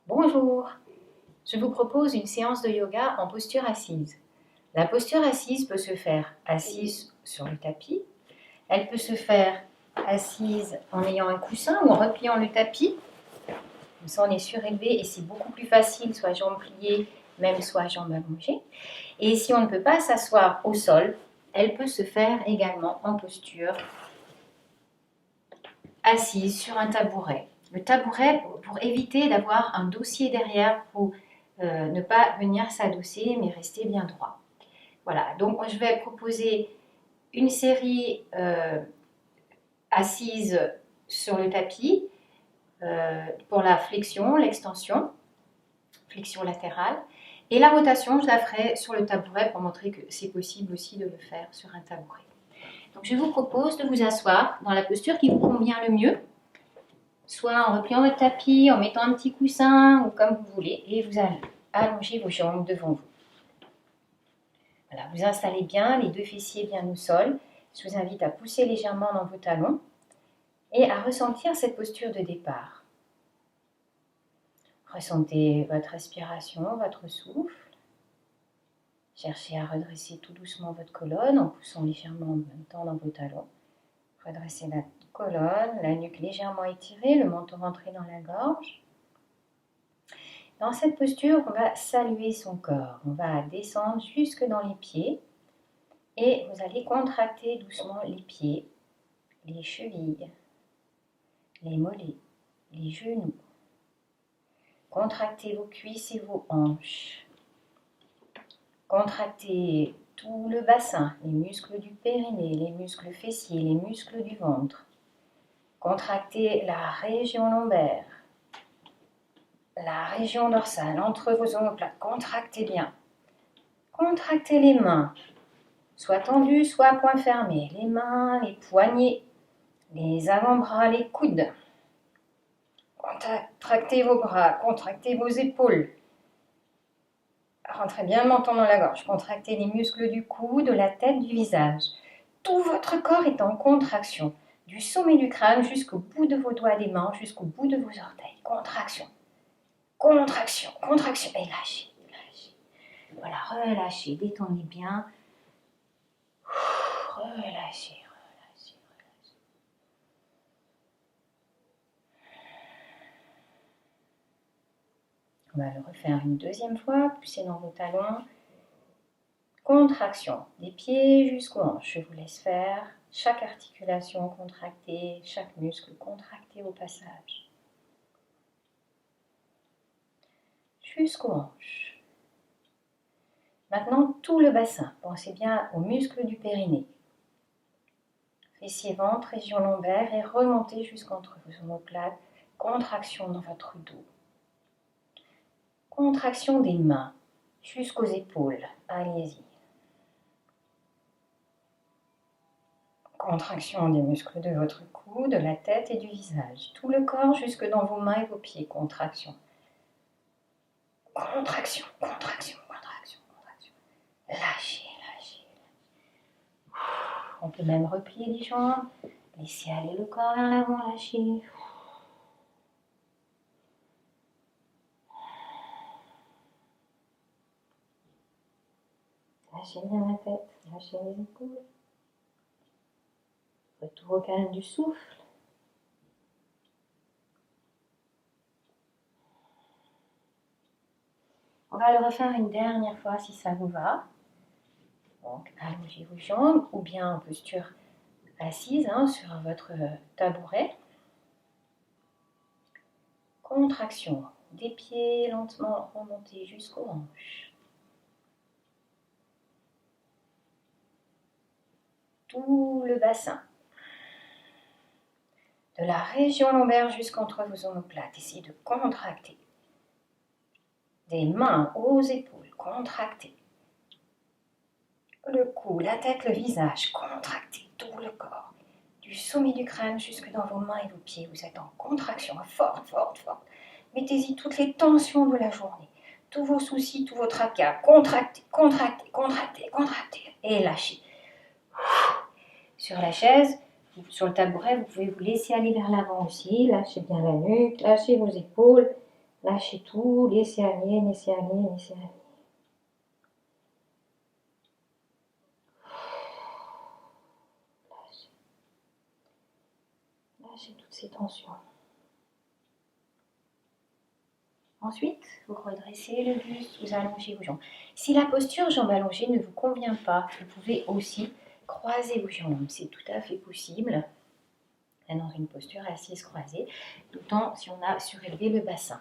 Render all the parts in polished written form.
Bonjour, je vous propose une séance de yoga en posture assise. La posture assise peut se faire assise sur le tapis, elle peut se faire assise en ayant un coussin ou en repliant le tapis. Comme ça on est surélevé et c'est beaucoup plus facile, soit jambes pliées, même soit jambes allongées. Et si on ne peut pas s'asseoir au sol, elle peut se faire également en posture assise sur un tabouret. Le tabouret, pour éviter d'avoir un dossier derrière, pour ne pas venir s'adosser, mais rester bien droit. Voilà, donc je vais proposer une série assise sur le tapis pour la flexion, l'extension, flexion latérale. Et la rotation, je la ferai sur le tabouret pour montrer que c'est possible aussi de le faire sur un tabouret. Donc je vous propose de vous asseoir dans la posture qui vous convient le mieux, soit en repliant votre tapis, en mettant un petit coussin ou comme vous voulez, et vous allez allonger vos jambes devant vous. Voilà, vous installez bien les deux fessiers bien au sol. Je vous invite à pousser légèrement dans vos talons et à ressentir cette posture de départ. Ressentez votre respiration, votre souffle. Cherchez à redresser tout doucement votre colonne en poussant légèrement en même temps dans vos talons. Redressez la colonne, la nuque légèrement étirée, le menton rentré dans la gorge. Dans cette posture, on va saluer son corps. On va descendre jusque dans les pieds et vous allez contracter doucement les pieds, les chevilles, les mollets, les genoux. Contractez vos cuisses et vos hanches. Contractez tout le bassin, les muscles du périnée, les muscles fessiers, les muscles du ventre. Contractez la région lombaire, la région dorsale, entre vos omoplates. Contractez bien. Contractez les mains, soit tendues, soit à poings fermés. Les mains, les poignets, les avant-bras, les coudes. Contractez vos bras, contractez vos épaules. Rentrez bien le menton dans la gorge. Contractez les muscles du cou, de la tête, du visage. Tout votre corps est en contraction. Du sommet du crâne jusqu'au bout de vos doigts des mains, jusqu'au bout de vos orteils. Contraction. Contraction, contraction. Et lâchez, lâchez. Voilà, relâchez, détendez bien. Relâchez, relâchez, relâchez. On va le refaire une deuxième fois. Poussez dans vos talons. Contraction des pieds jusqu'aux hanches. Je vous laisse faire chaque articulation contractée, chaque muscle contracté au passage. Jusqu'aux hanches. Maintenant, tout le bassin. Pensez bien aux muscles du périnée. Fessier, ventre, région lombaire et remontez jusqu'entre vos omoplates. Contraction dans votre dos. Contraction des mains jusqu'aux épaules. Allez-y. Contraction des muscles de votre cou, de la tête et du visage. Tout le corps jusque dans vos mains et vos pieds. Contraction. Contraction, contraction, contraction, contraction. Lâchez, lâchez. On peut même replier les jambes. Laissez aller le corps vers l'avant, lâchez. Lâchez bien la tête, lâchez les épaules. Retour au calme du souffle. On va le refaire une dernière fois si ça vous va. Donc, allongez vos jambes ou bien en posture assise sur votre tabouret. Contraction des pieds, lentement remonter jusqu'aux hanches. Tout le bassin. De la région lombaire jusqu'entre vos omoplates. Essayez de contracter. Des mains aux épaules, contractez. Le cou, la tête, le visage, contractez tout le corps. Du sommet du crâne jusque dans vos mains et vos pieds. Vous êtes en contraction forte, forte, forte. Mettez-y toutes les tensions de la journée. Tous vos soucis, tous vos tracas. Contractez, contractez, contractez, contractez. Et lâchez. Sur la chaise, sur le tabouret, vous pouvez vous laisser aller vers l'avant aussi. Lâchez bien la nuque, lâchez vos épaules. Lâchez tout, laissez aller, laissez aller, laissez aller. Lâchez. Lâchez toutes ces tensions. Ensuite, vous redressez le buste, vous allongez vos jambes. Si la posture jambes allongées ne vous convient pas, vous pouvez aussi croiser vos jambes. C'est tout à fait possible dans une posture assise croisée, d'autant si on a surélevé le bassin.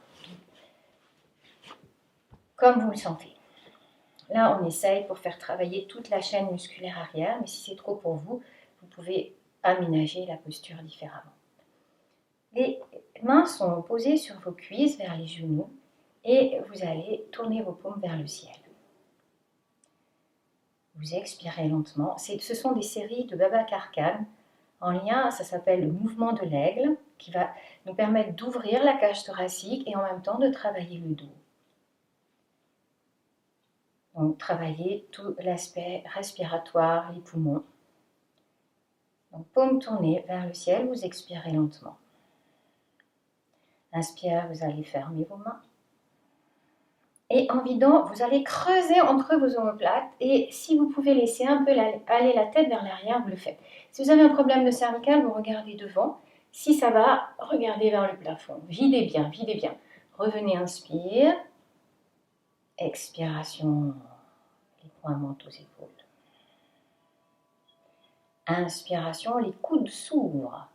Comme vous le sentez. Là, on essaye pour faire travailler toute la chaîne musculaire arrière, mais si c'est trop pour vous, vous pouvez aménager la posture différemment. Les mains sont posées sur vos cuisses vers les genoux et vous allez tourner vos paumes vers le ciel. Vous expirez lentement. Ce sont des séries de Baba Karkan en lien, ça s'appelle le mouvement de l'aigle, qui va nous permettre d'ouvrir la cage thoracique et en même temps de travailler le dos. Donc, travailler tout l'aspect respiratoire, les poumons. Donc, paumes tournées vers le ciel, vous expirez lentement. Inspire, vous allez fermer vos mains. Et en vidant, vous allez creuser entre vos omoplates. Et si vous pouvez laisser un peu aller la tête vers l'arrière, vous le faites. Si vous avez un problème de cervical, vous regardez devant. Si ça va, regardez vers le plafond. Videz bien, videz bien. Revenez, inspire. Expiration, les poings montent aux épaules. Inspiration, les coudes s'ouvrent.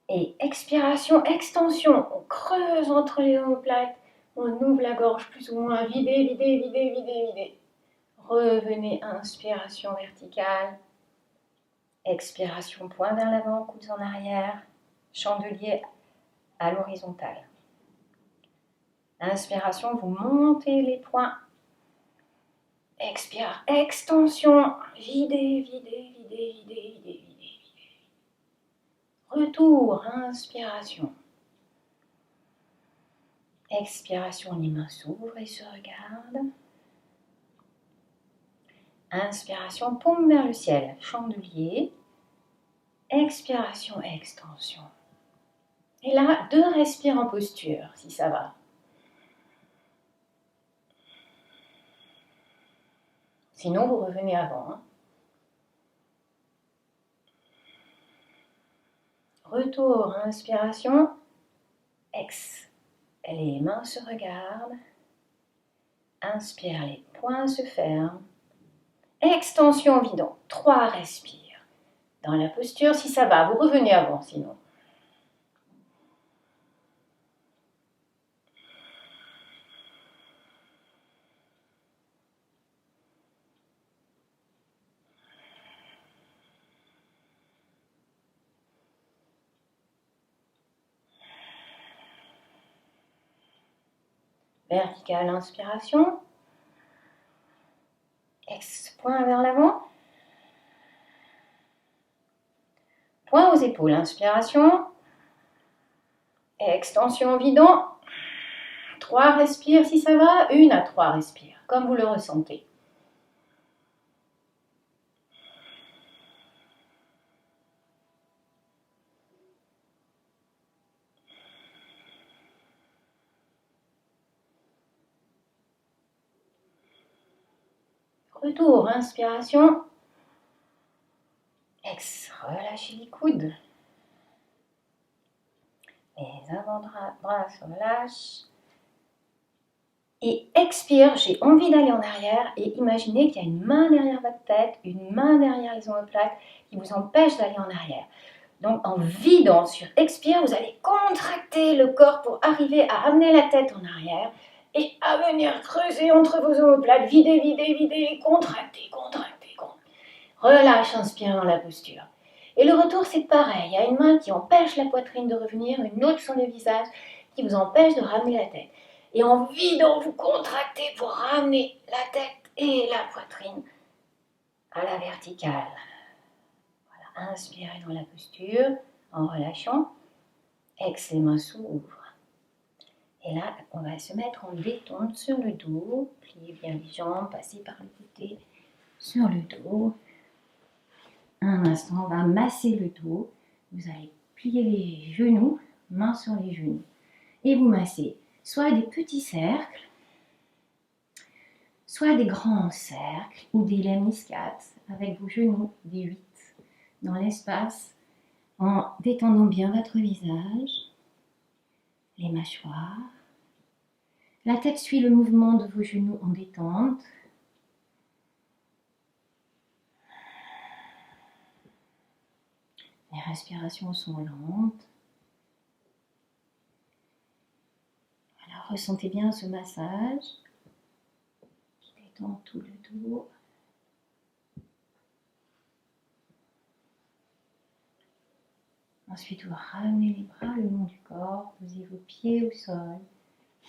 Et expiration, extension. On creuse entre les omoplates. On ouvre la gorge plus ou moins. Videz, videz, videz, videz, videz. Revenez, inspiration verticale. Expiration, poing vers l'avant, coudes en arrière. Chandelier à l'horizontale. Inspiration, vous montez les poings. Expire, extension. Videz, videz, videz, videz, videz, videz. Retour, inspiration. Expiration, les mains s'ouvrent et se regardent. Inspiration, paume vers le ciel, chandelier. Expiration, extension. Et là, 2 respires en posture, si ça va. Sinon, vous revenez avant. Hein. Retour, inspiration. Ex. Les mains se regardent. Inspire, les poings se ferment. Extension vidant. 3 respires. Dans la posture, si ça va, vous revenez avant sinon. Verticale, inspiration. Point vers l'avant. Point aux épaules, inspiration. Extension vidant. 3 respires si ça va. 1 à 3 respires, comme vous le ressentez. Retour, inspiration. Ex, relâchez les coudes. Les avant-bras se relâchent. Et expire, j'ai envie d'aller en arrière. Et imaginez qu'il y a une main derrière votre tête, une main derrière les omoplates qui vous empêche d'aller en arrière. Donc en vidant sur expire, vous allez contracter le corps pour arriver à amener la tête en arrière et à venir creuser entre vos omoplates. Videz, videz, videz, contractez, contractez, contractez. Relâche, inspire dans la posture. Et le retour, c'est pareil. Il y a une main qui empêche la poitrine de revenir, une autre sur le visage qui vous empêche de ramener la tête. Et en vidant, vous contractez pour ramener la tête et la poitrine à la verticale. Voilà, inspirez dans la posture en relâchant. Ex, les mains s'ouvrent. Et là, on va se mettre en détente sur le dos. Pliez bien les jambes, passez par le côté sur le dos. Un instant, on va masser le dos. Vous allez plier les genoux, mains sur les genoux. Et vous massez soit des petits cercles, soit des grands cercles ou des lemniscates avec vos genoux, des 8 dans l'espace, en détendant bien votre visage, les mâchoires. La tête suit le mouvement de vos genoux en détente. Les respirations sont lentes. Alors ressentez bien ce massage qui détend tout le dos. Ensuite, vous ramenez les bras le long du corps, posez vos pieds au sol,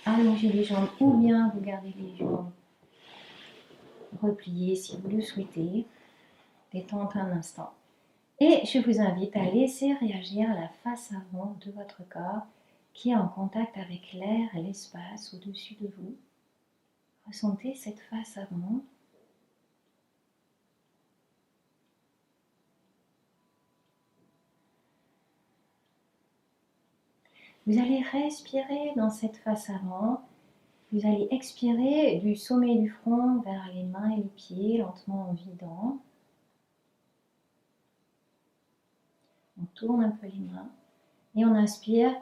allongez les jambes ou bien vous gardez les jambes repliées si vous le souhaitez. Détente un instant. Et je vous invite à laisser réagir la face avant de votre corps qui est en contact avec l'air et l'espace au-dessus de vous. Ressentez cette face avant. Vous allez respirer dans cette face avant. Vous allez expirer du sommet du front vers les mains et les pieds, lentement en vidant. On tourne un peu les mains et on inspire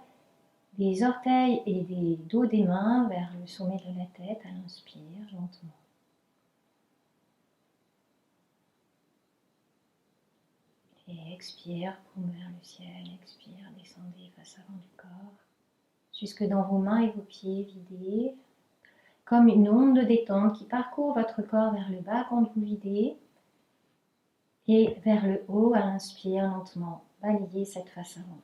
des orteils et des dos des mains vers le sommet de la tête à l'inspire, lentement. Et expire, paume vers le ciel, expire, descendez face avant du corps, jusque dans vos mains et vos pieds vidés, comme une onde de détente qui parcourt votre corps vers le bas quand vous videz, et vers le haut à l'inspire, lentement, balayez cette face avant.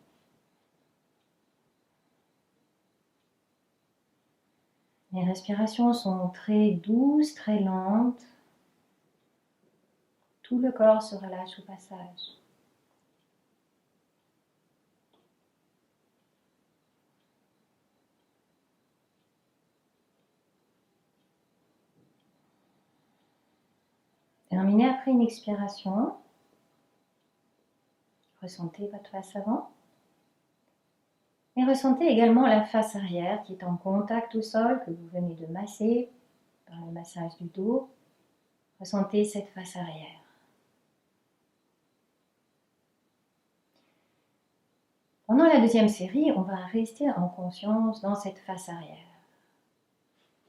Les respirations sont très douces, très lentes. Tout le corps se relâche au passage. Terminez après une expiration. Ressentez votre face avant. Et ressentez également la face arrière qui est en contact au sol, que vous venez de masser par le massage du dos. Ressentez cette face arrière. Pendant la deuxième série, on va rester en conscience dans cette face arrière.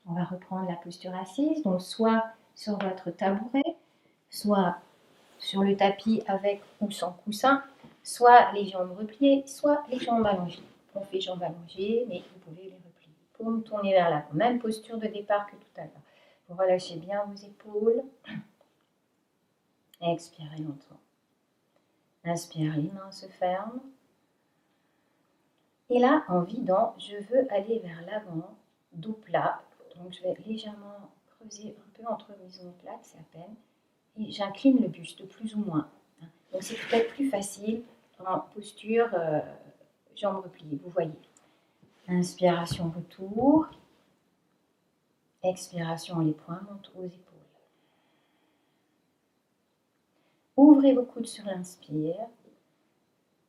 On va reprendre la posture assise, donc soit sur votre tabouret, soit sur le tapis avec ou sans coussin, soit les jambes repliées, soit les jambes allongées. On fait jambes allongées, mais vous pouvez les replier. Paume tournée vers l'avant, même posture de départ que tout à l'heure. Vous relâchez bien vos épaules. Expirez lentement. Inspire, les mains se ferment. Et là, en vidant, je veux aller vers l'avant, dos plat. Donc je vais légèrement creuser un peu entre mes omoplates, c'est à peine. Et j'incline le buste, plus ou moins. Donc c'est peut-être plus facile en posture jambes repliées, vous voyez. Inspiration, retour. Expiration, les poings montent aux épaules. Ouvrez vos coudes sur l'inspire.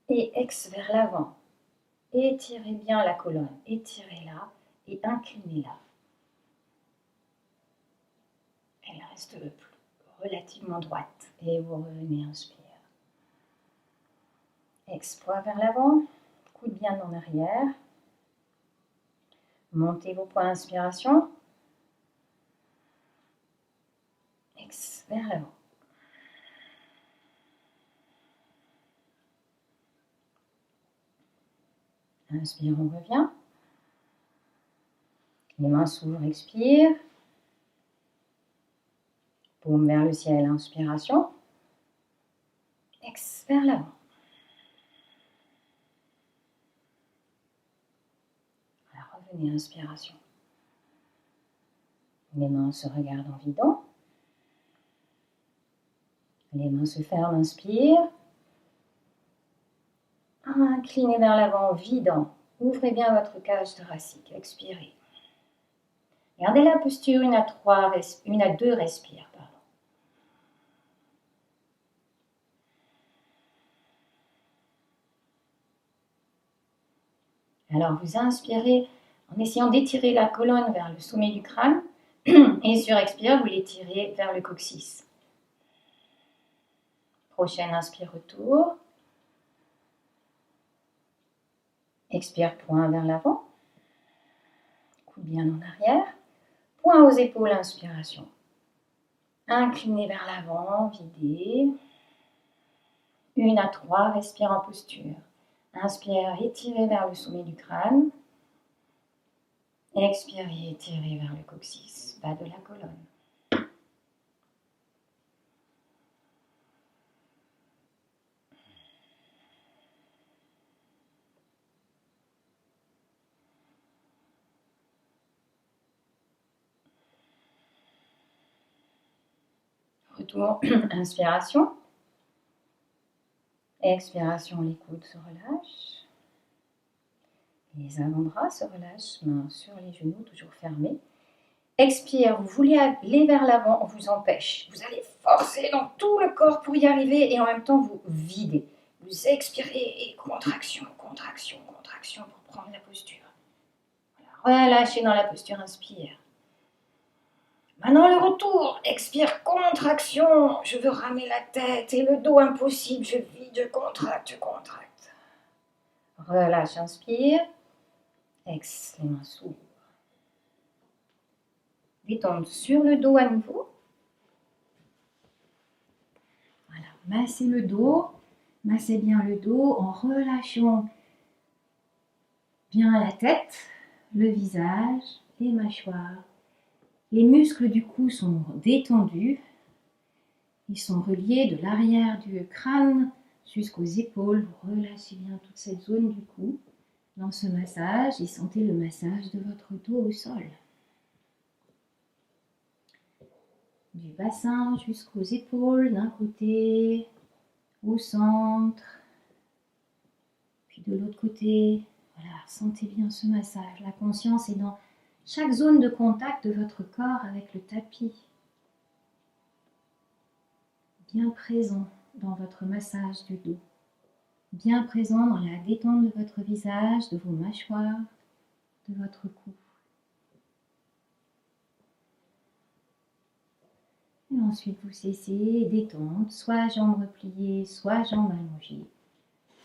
Et ex vers l'avant. Étirez bien la colonne, étirez-la et inclinez-la. Elle reste relativement droite. Et vous revenez, inspire. Ex, poids vers l'avant, coude bien en arrière. Montez vos poings, inspiration. Ex, vers l'avant. Inspire, on revient. Les mains s'ouvrent, expire. Paume vers le ciel, inspiration. Ex, vers l'avant. Alors, revenez, inspiration. Les mains se regardent en vidant. Les mains se ferment, inspire. Inclinez vers l'avant, vidant. Ouvrez bien votre cage thoracique, expirez. Gardez la posture, une à deux respire. Alors vous inspirez en essayant d'étirer la colonne vers le sommet du crâne. Et sur expire, vous l'étirez vers le coccyx. Prochaine inspire, retour. Expire, point vers l'avant. Coude bien en arrière. Point aux épaules, inspiration. Inclinez vers l'avant, videz. 1 à 3, respire en posture. Inspire, étirez vers le sommet du crâne. Expirez, étirez vers le coccyx, bas de la colonne. Retour, inspiration. Expiration, les coudes se relâchent. Les avant-bras se relâchent, mains sur les genoux, toujours fermés. Expire, vous voulez aller vers l'avant, on vous empêche. Vous allez forcer dans tout le corps pour y arriver et en même temps vous videz. Vous expirez et contraction, contraction, contraction pour prendre la posture. Voilà, relâchez dans la posture, inspire. Maintenant le retour, expire, contraction, je veux ramer la tête et le dos impossible, je vide, je contracte, contracte. Relâche, inspire, ex, les mains s'ouvrent. Détendre sur le dos à nouveau. Voilà, massez le dos, massez bien le dos en relâchant bien la tête, le visage, les mâchoires. Les muscles du cou sont détendus. Ils sont reliés de l'arrière du crâne jusqu'aux épaules. Vous relâchez bien toute cette zone du cou dans ce massage et sentez le massage de votre dos au sol. Du bassin jusqu'aux épaules d'un côté, au centre, puis de l'autre côté. Voilà, sentez bien ce massage. La conscience est dans chaque zone de contact de votre corps avec le tapis. Bien présent dans votre massage du dos. Bien présent dans la détente de votre visage, de vos mâchoires, de votre cou. Et ensuite vous cessez, détente, soit jambes repliées, soit jambes allongées.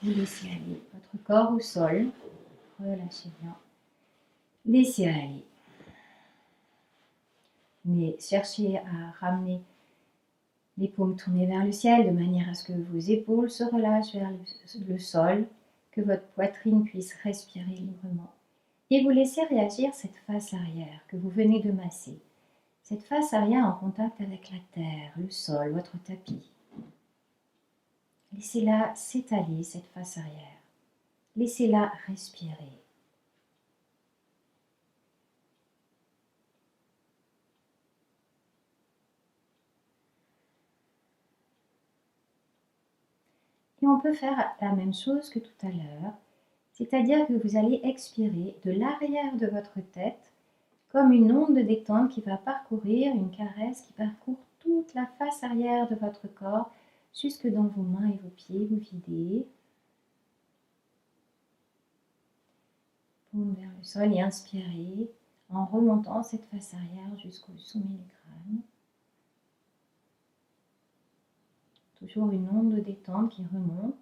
Vous laissez aller votre corps au sol. Relâchez bien. Laissez aller. Mais cherchez à ramener les paumes tournées vers le ciel de manière à ce que vos épaules se relâchent vers le sol, que votre poitrine puisse respirer librement. Et vous laissez réagir cette face arrière que vous venez de masser. Cette face arrière en contact avec la terre, le sol, votre tapis. Laissez-la s'étaler, cette face arrière. Laissez-la respirer. Et on peut faire la même chose que tout à l'heure, c'est-à-dire que vous allez expirer de l'arrière de votre tête comme une onde de détente qui va parcourir, une caresse qui parcourt toute la face arrière de votre corps, jusque dans vos mains et vos pieds, vous videz. Paume vers le sol et inspirez en remontant cette face arrière jusqu'au sommet du crâne. Toujours une onde de détente qui remonte.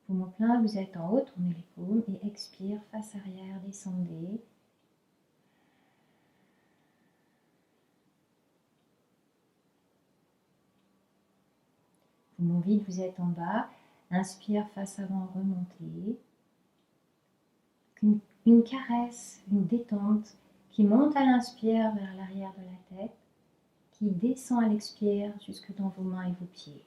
Paume plein, vous êtes en haut, tournez les paumes et expire, face arrière, descendez. Poumon vide, vous êtes en bas. Inspire, face avant, remontez. Une caresse, une détente qui monte à l'inspire vers l'arrière de la tête, qui descend à l'expire jusque dans vos mains et vos pieds.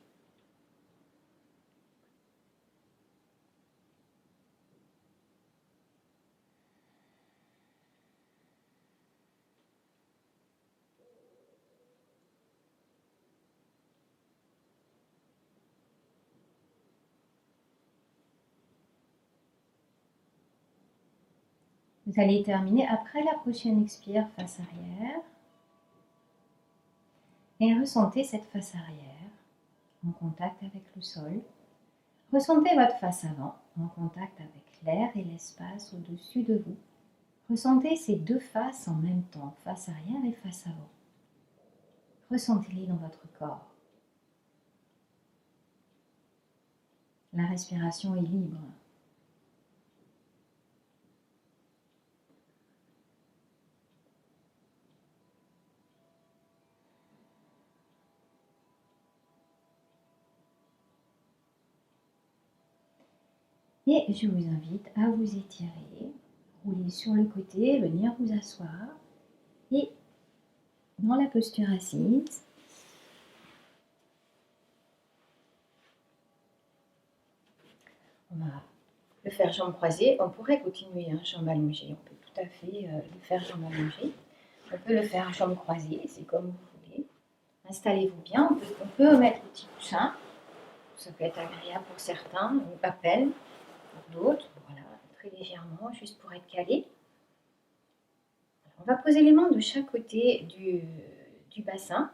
Vous allez terminer après la prochaine expire face arrière et ressentez cette face arrière en contact avec le sol. Ressentez votre face avant en contact avec l'air et l'espace au-dessus de vous. Ressentez ces deux faces en même temps, face arrière et face avant. Ressentez-les dans votre corps. La respiration est libre. Et je vous invite à vous étirer, rouler sur le côté, venir vous asseoir et dans la posture assise, on va le faire jambes croisées. On pourrait continuer jambes allongées, on peut tout à fait le faire jambes allongées. On peut le faire jambes croisées, c'est comme vous voulez. Installez-vous bien, on peut mettre le petit coussin, ça peut être agréable pour certains, ou pas peine pour d'autres, voilà, très légèrement, juste pour être calé. On va poser les mains de chaque côté du bassin.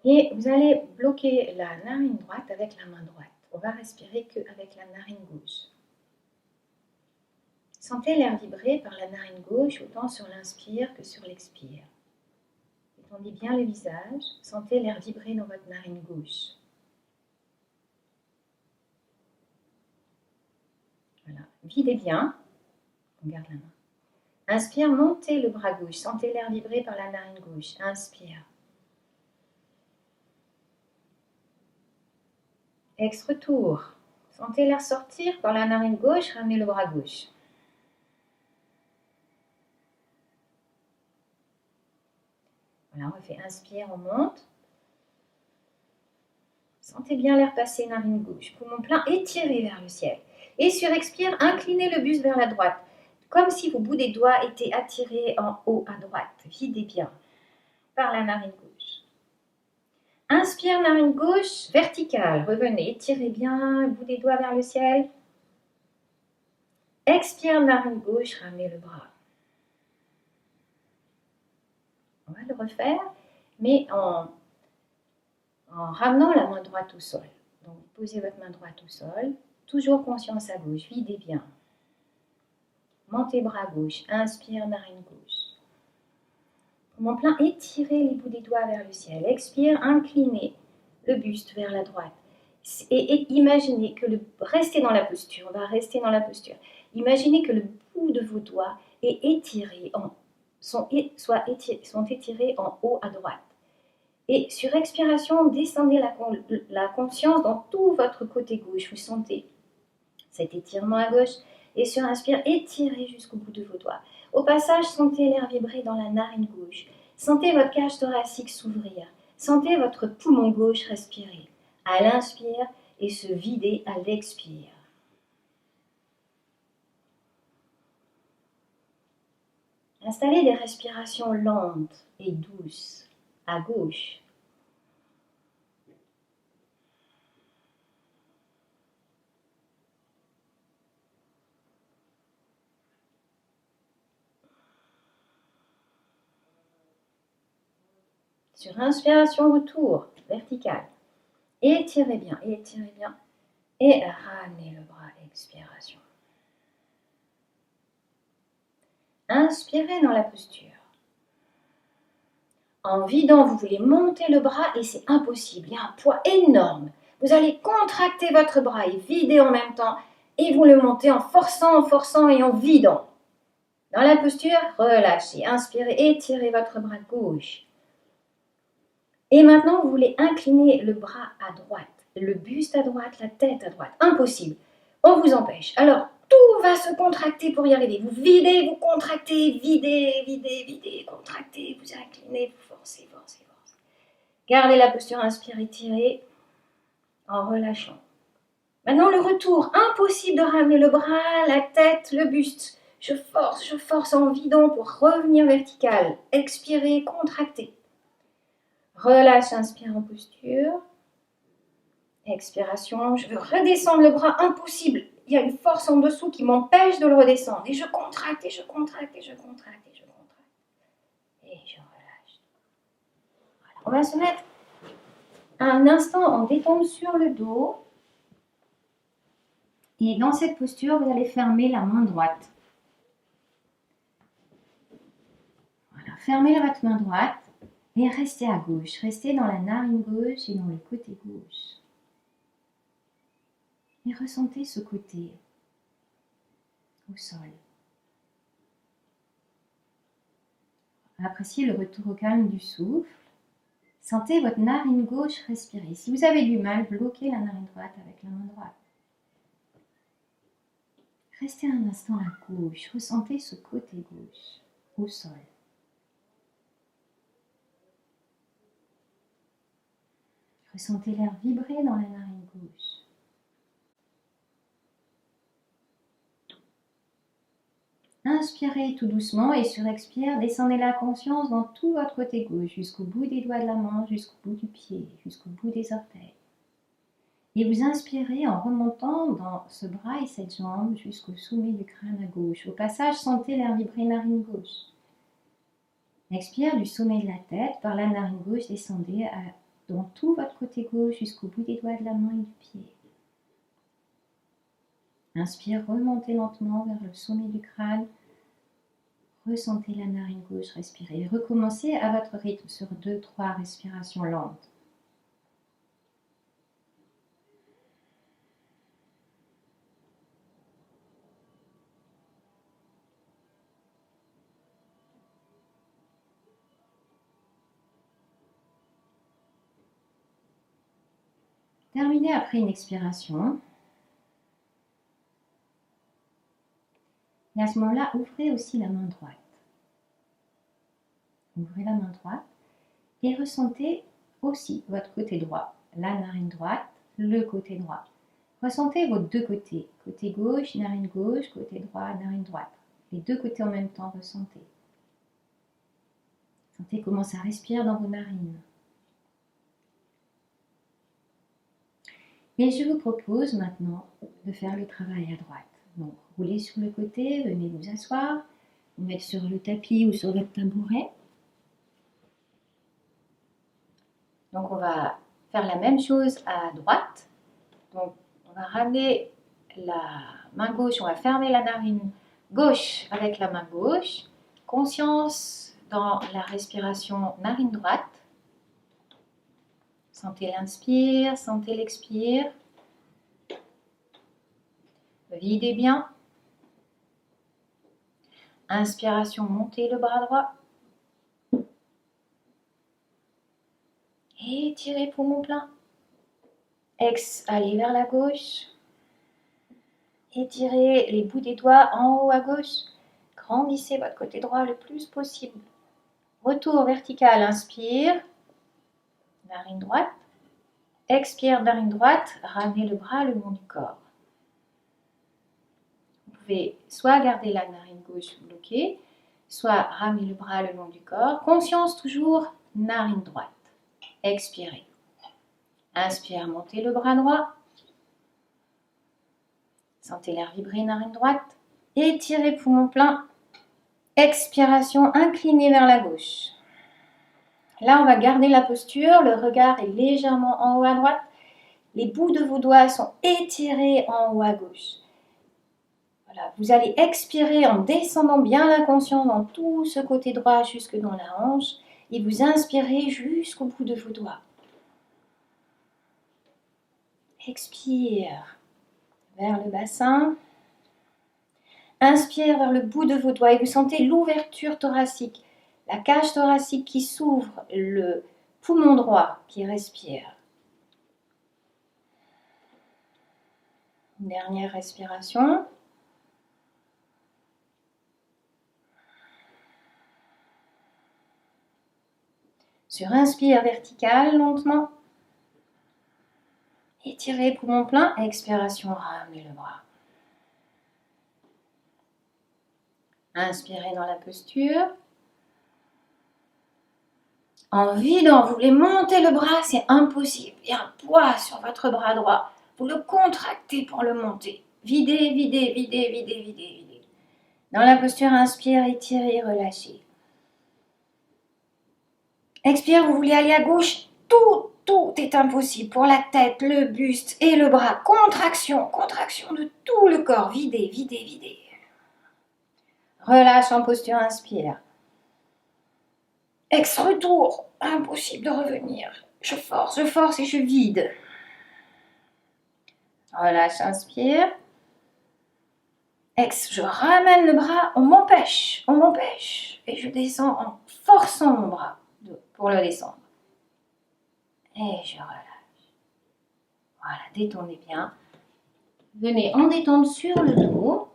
Et vous allez bloquer la narine droite avec la main droite. On va respirer qu'avec la narine gauche. Sentez l'air vibrer par la narine gauche autant sur l'inspire que sur l'expire. Étendez bien le visage. Sentez l'air vibrer dans votre narine gauche. Voilà. Videz bien. On garde la main. Inspire, montez le bras gauche. Sentez l'air vibrer par la narine gauche. Inspire. Ex-retour. Sentez l'air sortir par la narine gauche. Ramenez le bras gauche. Voilà, on refait inspire, on monte. Sentez bien l'air passer, narine gauche. Poumon plein, étirez vers le ciel. Et sur expire, inclinez le buste vers la droite. Comme si vos bouts des doigts étaient attirés en haut à droite. Videz bien par la narine gauche. Inspire, narine gauche, verticale. Revenez, étirez bien le bout des doigts vers le ciel. Expire, narine gauche, ramenez le bras. On va le refaire, mais en ramenant la main droite au sol. Donc, posez votre main droite au sol. Toujours conscience à gauche. Videz bien. Montez bras gauche. Inspire, narine gauche. Poumon plein, étirez les bouts des doigts vers le ciel. Expire, inclinez le buste vers la droite. Et imaginez que restez dans la posture. On va rester dans la posture. Imaginez que le bout de vos doigts est étiré sont étirés en haut à droite. Et sur expiration, descendez la conscience dans tout votre côté gauche. Vous sentez cet étirement à gauche. Et sur inspire, étirez jusqu'au bout de vos doigts. Au passage, sentez l'air vibrer dans la narine gauche. Sentez votre cage thoracique s'ouvrir. Sentez votre poumon gauche respirer. À l'inspire et se vider à l'expire. Installez des respirations lentes et douces à gauche. Sur inspiration, retour vertical. Étirez bien, étirez bien. Et ramenez le bras, expiration. Inspirez dans la posture. En vidant, vous voulez monter le bras et c'est impossible. Il y a un poids énorme. Vous allez contracter votre bras et vider en même temps. Et vous le montez en forçant et en vidant. Dans la posture, relâchez. Inspirez, étirez votre bras gauche. Et maintenant, vous voulez incliner le bras à droite, le buste à droite, la tête à droite. Impossible. On vous empêche. Alors, tout va se contracter pour y arriver. Vous videz, vous contractez, videz, contractez, vous inclinez, vous forcez. Gardez la posture, inspirez, tirez, en relâchant. Maintenant, le retour. Impossible de ramener le bras, la tête, le buste. Je force en vidant pour revenir vertical. Expirez, contractez. Relâche, inspire en posture. Expiration, je veux redescendre le bras, impossible. Il y a une force en dessous qui m'empêche de le redescendre. Et je contracte, et je contracte. Et je relâche. Voilà. On va se mettre un instant en détente sur le dos. Et dans cette posture, vous allez fermer la main droite. fermez votre main droite et restez à gauche. Restez dans la narine gauche et dans le côté gauche. Et ressentez ce côté au sol. Appréciez le retour au calme du souffle. Sentez votre narine gauche respirer. Si vous avez du mal, bloquez la narine droite avec la main droite. Restez un instant à gauche. Ressentez ce côté gauche au sol. Ressentez l'air vibrer dans la narine gauche. Inspirez tout doucement et sur expire, descendez la conscience dans tout votre côté gauche, jusqu'au bout des doigts de la main, jusqu'au bout du pied, jusqu'au bout des orteils. Et vous inspirez en remontant dans ce bras et cette jambe jusqu'au sommet du crâne à gauche. Au passage, sentez l'air vibrer narine gauche. Expire du sommet de la tête, par la narine gauche, descendez dans tout votre côté gauche jusqu'au bout des doigts de la main et du pied. Inspire, remontez lentement vers le sommet du crâne. Ressentez la narine gauche, respirez. Recommencez à votre rythme sur 2-3 respirations lentes. Terminez après une expiration. Et à ce moment-là, ouvrez aussi la main droite. Ouvrez la main droite et ressentez aussi votre côté droit, la narine droite, le côté droit. Ressentez vos deux côtés, côté gauche, narine gauche, côté droit, narine droite. Les deux côtés en même temps, ressentez. Sentez comment ça respire dans vos narines. Et je vous propose maintenant de faire le travail à droite. Donc, roulez sur le côté, venez vous asseoir, vous mettre sur le tapis ou sur votre tabouret. Donc, on va faire la même chose à droite. Donc, on va ramener la main gauche, on va fermer la narine gauche avec la main gauche. Conscience dans la respiration narine droite. Sentez l'inspire, sentez l'expire. Videz bien. Inspiration, montez le bras droit. Étirez poumon plein. Allez vers la gauche. Étirez les bouts des doigts en haut à gauche. Grandissez votre côté droit le plus possible. Retour vertical, inspire. Narine droite. Expire, narine droite. Ramenez le bras le long du corps. Vous pouvez soit garder la narine gauche bloquée, soit ramener le bras le long du corps. Conscience toujours, narine droite. Expirez. Inspire, montez le bras droit. Sentez l'air vibrer, narine droite. Étirez poumon plein. Expiration, inclinez vers la gauche. Là, on va garder la posture. Le regard est légèrement en haut à droite. Les bouts de vos doigts sont étirés en haut à gauche. Voilà, vous allez expirer en descendant bien la conscience dans tout ce côté droit jusque dans la hanche et vous inspirez jusqu'au bout de vos doigts. Expire vers le bassin. Inspire vers le bout de vos doigts et vous sentez l'ouverture thoracique, la cage thoracique qui s'ouvre, le poumon droit qui respire. Une dernière respiration. Sur inspire vertical, lentement. Étirez poumon plein. Expiration, ramenez le bras. Inspirez dans la posture. En vidant, vous voulez monter le bras, c'est impossible. Il y a un poids sur votre bras droit. Vous le contractez pour le monter. Videz, videz, videz, videz, videz, videz. Dans la posture, inspire, étirez, relâchez. Expire, vous voulez aller à gauche. Tout est impossible pour la tête, le buste et le bras. Contraction, contraction de tout le corps. Videz, videz, videz. Relâche en posture, inspire. Ex-retour, impossible de revenir. Je force et je vide. Relâche, inspire. Ex, je ramène le bras, on m'empêche. Et je descends en forçant mon bras pour le descendre. Et je relâche. Voilà, détendez bien. Venez en détendre sur le dos.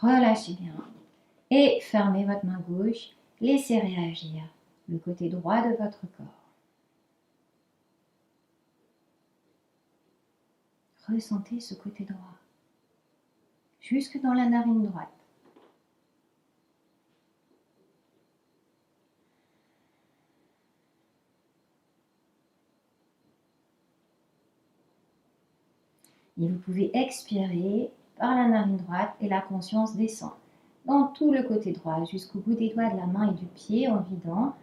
Relâchez bien. Et fermez votre main gauche. Laissez réagir le côté droit de votre corps. Ressentez ce côté droit, jusque dans la narine droite. Et vous pouvez expirer par la narine droite et la conscience descend dans tout le côté droit, jusqu'au bout des doigts de la main et du pied en vidant.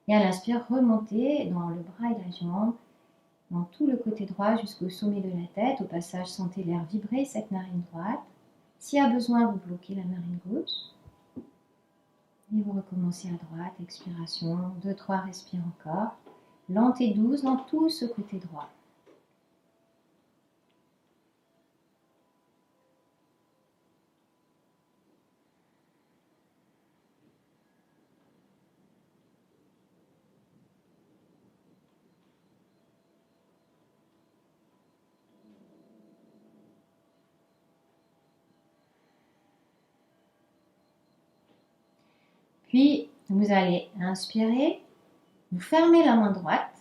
Et à l'inspire, remontez dans le bras et la jambe, dans tout le côté droit jusqu'au sommet de la tête. Au passage, sentez l'air vibrer cette narine droite. S'il y a besoin, vous bloquez la narine gauche. Et vous recommencez à droite, expiration, 2-3 respires encore. Lente et douce dans tout ce côté droit. Puis, vous allez inspirer, vous fermez la main droite,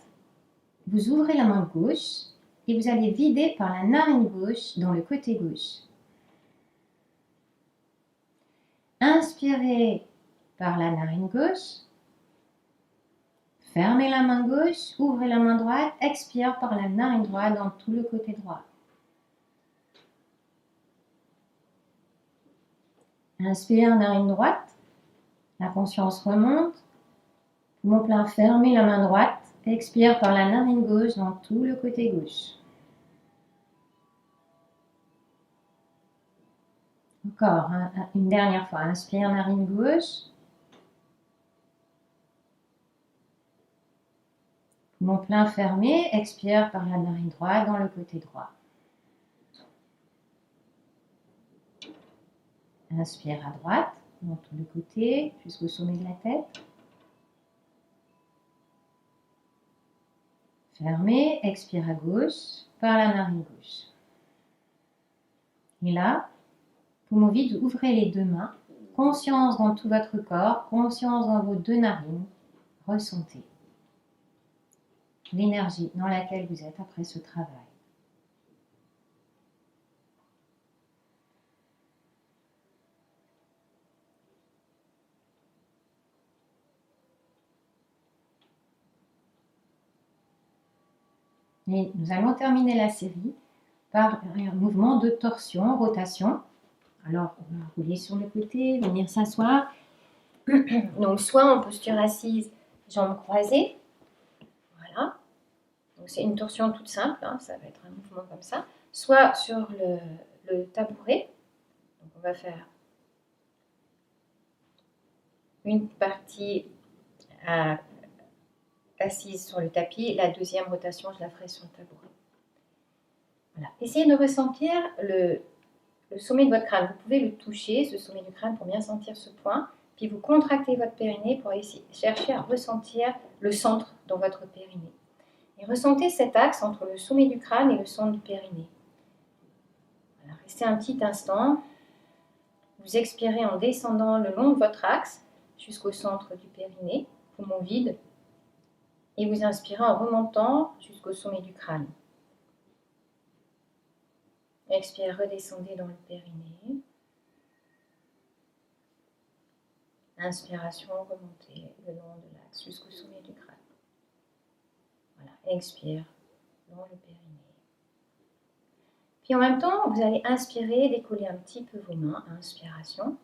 vous ouvrez la main gauche et vous allez vider par la narine gauche dans le côté gauche. Inspirez par la narine gauche, fermez la main gauche, ouvrez la main droite, expire par la narine droite dans tout le côté droit. Inspire, narine droite. La conscience remonte. Poumon plein, fermez la main droite. Expire par la narine gauche dans tout le côté gauche. Encore, une dernière fois. Inspire, narine gauche. Poumon plein, fermé. Expire par la narine droite dans le côté droit. Inspire à droite, dans tout le côté, jusqu'au sommet de la tête. Fermez, expire à gauche, par la narine gauche. Et là, poumon vide, ouvrez les deux mains. Conscience dans tout votre corps, conscience dans vos deux narines. Ressentez l'énergie dans laquelle vous êtes après ce travail. Et nous allons terminer la série par un mouvement de torsion, rotation. Alors, on va rouler sur le côté, venir s'asseoir. Donc, soit en posture assise, jambes croisées. Voilà. Donc, c'est une torsion toute simple, hein, ça va être un mouvement comme ça. Soit sur le tabouret. Donc, on va faire une partie assise sur le tapis. La deuxième rotation, je la ferai sur le tabouret. Voilà. Essayez de ressentir le sommet de votre crâne. Vous pouvez le toucher, ce sommet du crâne, pour bien sentir ce point. Puis vous contractez votre périnée pour chercher à ressentir le centre dans votre périnée. Et ressentez cet axe entre le sommet du crâne et le centre du périnée. Voilà. Restez un petit instant. Vous expirez en descendant le long de votre axe jusqu'au centre du périnée, poumon vide. Et vous inspirez en remontant jusqu'au sommet du crâne. Expirez, redescendez dans le périnée. Inspiration, remontez le long de l'axe jusqu'au sommet du crâne. Voilà, expire, long le périnée. Puis en même temps, vous allez inspirer, décoller un petit peu vos mains, inspiration.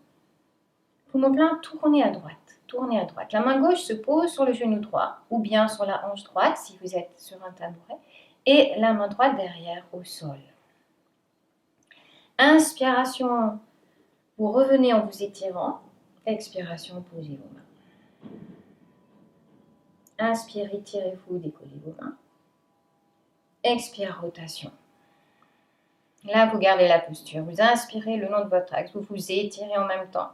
Poumon plein, tournez à droite. Tournez à droite. La main gauche se pose sur le genou droit ou bien sur la hanche droite si vous êtes sur un tabouret. et la main droite derrière au sol. Inspiration, vous revenez en vous étirant. Expiration, posez vos mains. Inspire, étirez-vous, décollez vos mains. Expire, rotation. Là, vous gardez la posture. Vous inspirez le long de votre axe. Vous vous étirez en même temps.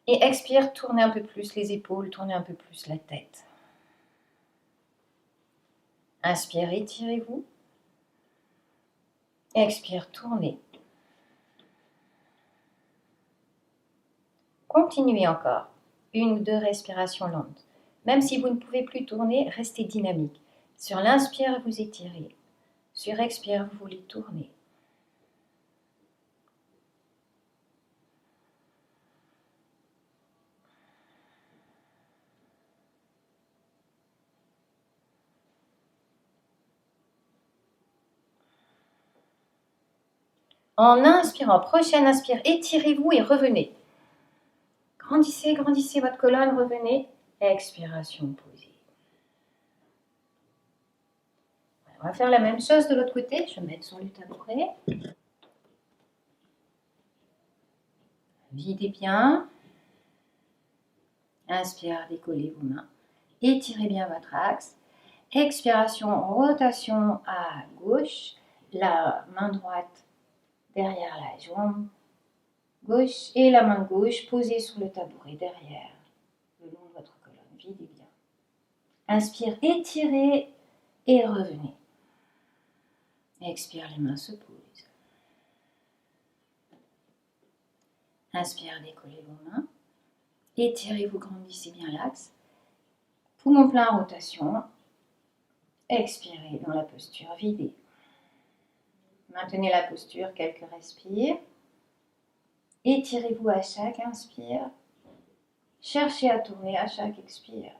Et expire, tournez un peu plus les épaules, tournez un peu plus la tête. Inspire, étirez-vous. Expire, tournez. Continuez encore. 1 ou 2 respirations lentes. Même si vous ne pouvez plus tourner, restez dynamique. Sur l'inspire, vous étirez. Sur expire, vous voulez tourner. En inspirant, prochaine inspire, étirez-vous et revenez. Grandissez, grandissez votre colonne, revenez. Expiration, posée. On va faire la même chose de l'autre côté. Je vais me mettre sur le tabouret. Videz bien. Inspire, décollez vos mains. Étirez bien votre axe. Expiration, rotation à gauche. La main droite derrière la jambe gauche et la main gauche posée sur le tabouret derrière, le long de votre colonne. Videz bien. Inspire, étirez et revenez. Expire, les mains se posent. Inspire, décollez vos mains. Étirez, vous grandissez bien l'axe. Poumon plein, rotation. Expirez dans la posture, videz. Maintenez la posture, quelques respires. Étirez-vous à chaque inspire. Cherchez à tourner à chaque expire.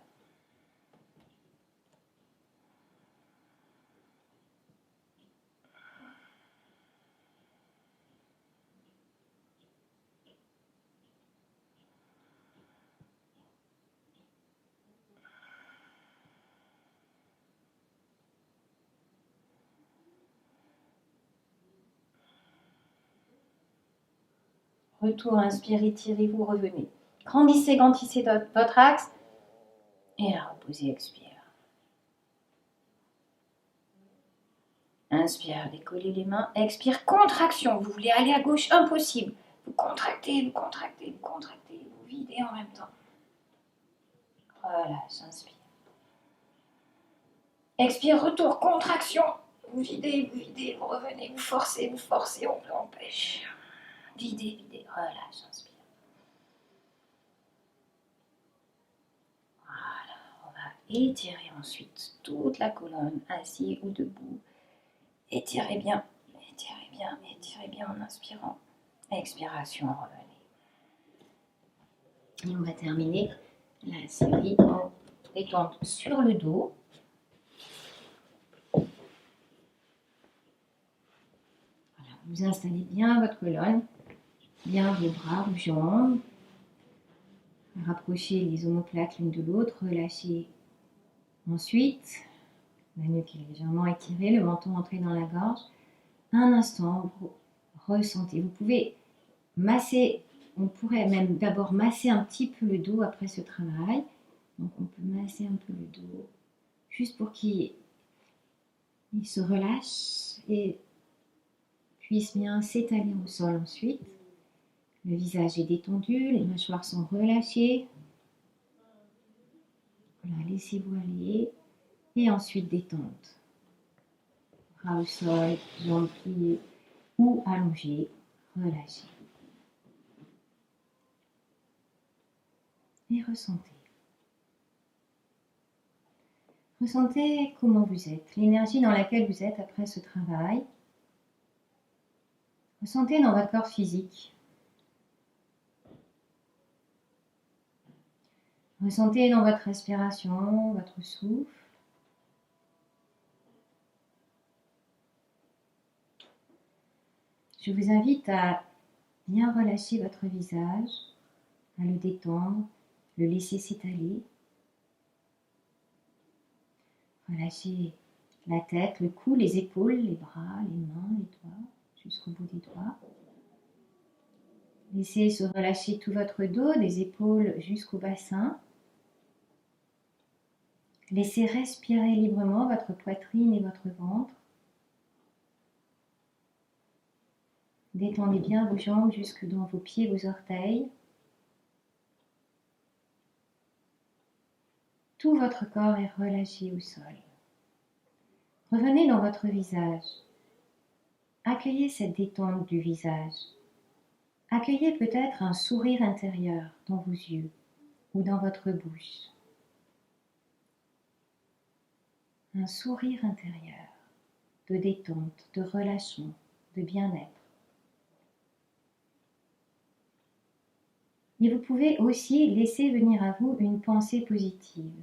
Retour, inspirez, étirez-vous, revenez. Grandissez, grandissez votre axe. Et reposez, expire. Inspire, décollez les mains. Expire, contraction. Vous voulez aller à gauche, impossible. Vous contractez, vous contractez, vous contractez. Vous videz en même temps. Relâche, inspire. Expire, retour, contraction. Vous videz, vous revenez, vous forcez, on vous empêche. Videz, videz, relâche, inspire. Voilà, on va étirer ensuite toute la colonne, assis ou debout. Étirez bien, étirez bien, étirez bien en inspirant. Expiration, revenez. Et on va terminer la série en détente sur le dos. Voilà, vous installez bien votre colonne, bien vos bras, vos jambes. Rapprochez les omoplates l'une de l'autre, relâchez ensuite. La nuque est légèrement étirée, le menton entré dans la gorge. Un instant, vous ressentez. Vous pouvez masser, on pourrait même d'abord masser un petit peu le dos après ce travail. Donc on peut masser un peu le dos, juste pour qu'il se relâche et puisse bien s'étaler au sol ensuite. Le visage est détendu, les mâchoires sont relâchées. Voilà, laissez-vous aller. Et ensuite détente. Bras au sol, jambes pliées ou allongées, relâchez. Et ressentez. Ressentez comment vous êtes, l'énergie dans laquelle vous êtes après ce travail. Ressentez dans votre corps physique. Ressentez dans votre respiration, votre souffle. Je vous invite à bien relâcher votre visage, à le détendre, le laisser s'étaler. Relâchez la tête, le cou, les épaules, les bras, les mains, les doigts, jusqu'au bout des doigts. Laissez se relâcher tout votre dos, des épaules jusqu'au bassin. Laissez respirer librement votre poitrine et votre ventre. Détendez bien vos jambes jusque dans vos pieds, vos orteils. Tout votre corps est relâché au sol. Revenez dans votre visage. Accueillez cette détente du visage. Accueillez peut-être un sourire intérieur dans vos yeux ou dans votre bouche. Un sourire intérieur de détente, de relâchement, de bien-être. Et vous pouvez aussi laisser venir à vous une pensée positive,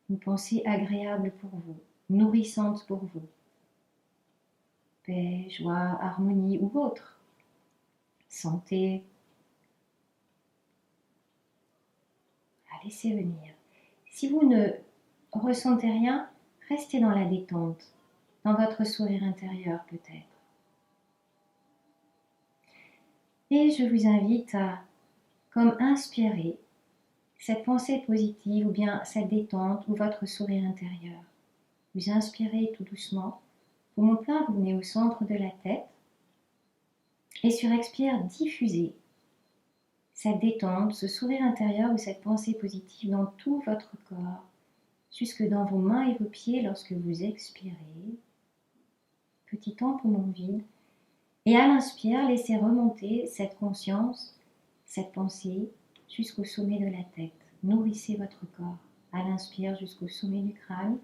une pensée agréable pour vous, nourrissante pour vous. Paix, joie, harmonie ou autre. Santé. Laissez venir. Si vous ne ressentez rien, restez dans la détente, dans votre sourire intérieur peut-être. Et je vous invite à, comme inspirer cette pensée positive ou bien cette détente ou votre sourire intérieur. Vous inspirez tout doucement. Poumon plein, vous venez au centre de la tête. Et sur expire, diffusez cette détente, ce sourire intérieur ou cette pensée positive dans tout votre corps, jusque dans vos mains et vos pieds lorsque vous expirez. Petit temps poumon vide. Et à l'inspire, laissez remonter cette conscience, cette pensée, jusqu'au sommet de la tête. Nourrissez votre corps. À l'inspire jusqu'au sommet du crâne.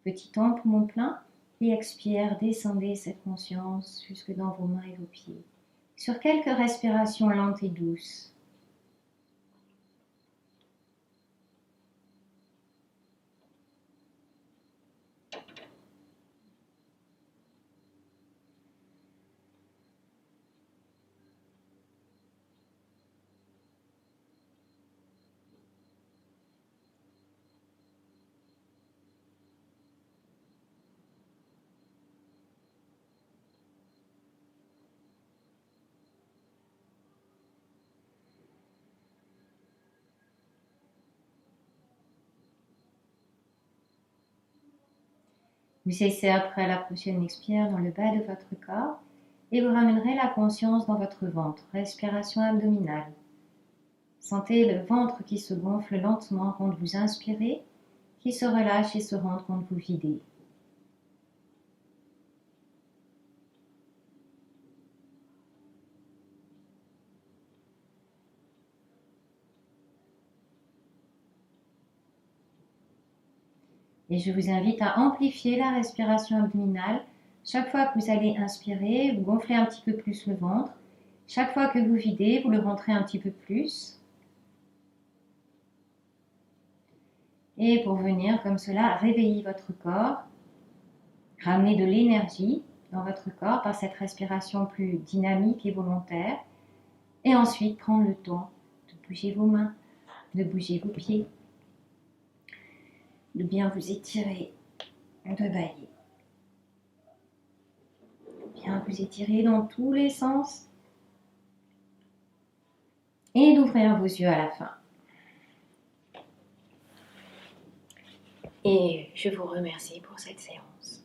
Petit temps poumon plein. Et expire, descendez cette conscience jusque dans vos mains et vos pieds. Sur quelques respirations lentes et douces. Vous cessez après la prochaine expire dans le bas de votre corps et vous ramènerez la conscience dans votre ventre. Respiration abdominale. Sentez le ventre qui se gonfle lentement quand vous inspirez, qui se relâche et se rentre quand vous videz. Et je vous invite à amplifier la respiration abdominale. Chaque fois que vous allez inspirer, vous gonflez un petit peu plus le ventre. Chaque fois que vous videz, vous le rentrez un petit peu plus. Et pour venir comme cela, réveiller votre corps, ramener de l'énergie dans votre corps par cette respiration plus dynamique et volontaire. Et ensuite, prendre le temps de bouger vos mains, de bouger vos pieds, de bien vous étirer, de bailler. Bien vous étirer dans tous les sens et d'ouvrir vos yeux à la fin. Et je vous remercie pour cette séance.